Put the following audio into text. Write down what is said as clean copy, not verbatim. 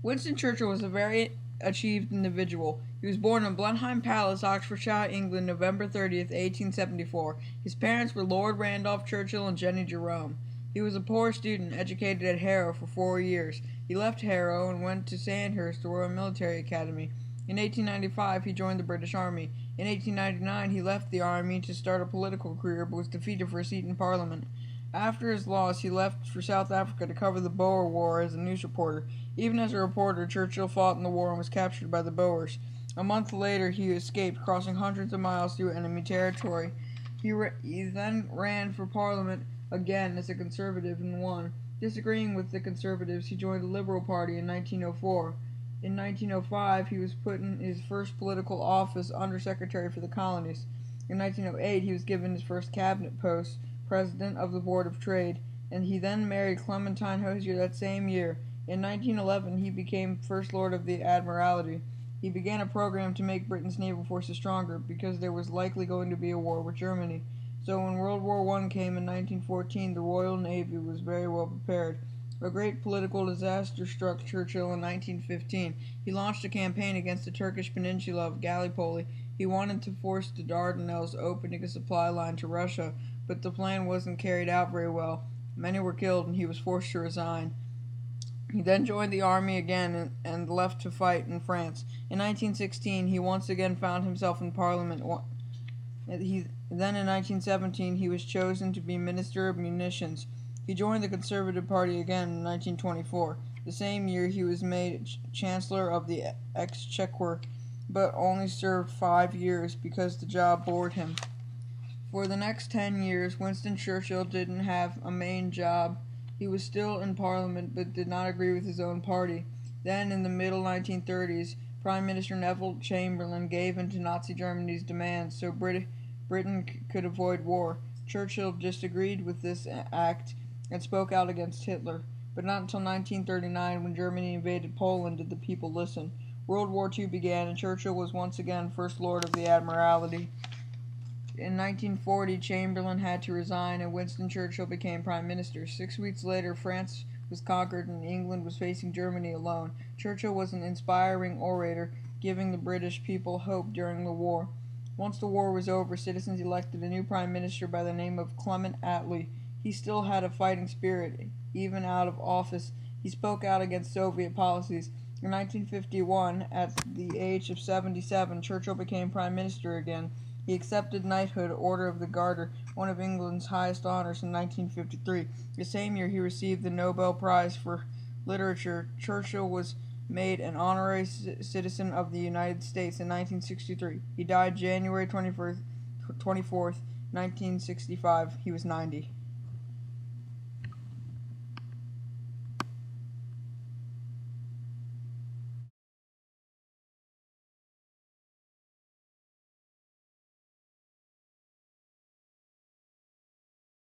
Winston Churchill was a very achieved individual. He was born in Blenheim Palace, Oxfordshire, England, November 30th, 1874. His parents were Lord Randolph Churchill and Jenny Jerome. He was a poor student, educated at Harrow for 4 years. He left Harrow and went to Sandhurst, the Royal Military Academy. In 1895, he joined the British Army. In 1899, he left the army to start a political career but was defeated for a seat in Parliament. After his loss, he left for South Africa to cover the Boer War as a news reporter. Even as a reporter, Churchill fought in the war and was captured by the Boers. A month later, he escaped, crossing hundreds of miles through enemy territory. He then ran for Parliament again as a Conservative and won. Disagreeing with the Conservatives, he joined the Liberal Party in 1904. In 1905, he was put in his first political office, Under Secretary for the Colonies. In 1908, he was given his first cabinet post, President of the Board of Trade, and he then married Clementine Hosier that same year. In 1911, he became First Lord of the Admiralty. He began a program to make Britain's naval forces stronger because there was likely going to be a war with Germany. So when World War I came in 1914, the Royal Navy was very well prepared. A great political disaster struck Churchill in 1915. He launched a campaign against the Turkish peninsula of Gallipoli. He wanted to force the Dardanelles, opening a supply line to Russia, but the plan wasn't carried out very well. Many were killed, and he was forced to resign. He then joined the army again and left to fight in France. In 1916, he once again found himself in Parliament. Then in 1917, he was chosen to be Minister of Munitions. He joined the Conservative Party again in 1924. The same year, he was made Chancellor of the Exchequer, but only served 5 years because the job bored him. For the next 10 years, Winston Churchill didn't have a main job. He was still in Parliament, but did not agree with his own party. Then, in the middle 1930s, Prime Minister Neville Chamberlain gave in to Nazi Germany's demands so Britain could avoid war. Churchill disagreed with this act and spoke out against Hitler. But not until 1939, when Germany invaded Poland, did the people listen. World War II began, and Churchill was once again First Lord of the Admiralty. In 1940, Chamberlain had to resign, and Winston Churchill became Prime Minister. 6 weeks later, France was conquered, and England was facing Germany alone. Churchill was an inspiring orator, giving the British people hope during the war. Once the war was over, citizens elected a new Prime Minister by the name of Clement Attlee. He still had a fighting spirit. Even out of office, he spoke out against Soviet policies. In 1951, at the age of 77, Churchill became Prime Minister again. He accepted knighthood, Order of the Garter, one of England's highest honors, in 1953. The same year, he received the Nobel Prize for Literature. Churchill was made an honorary citizen of the United States in 1963. He died January 24th, 1965. He was 90.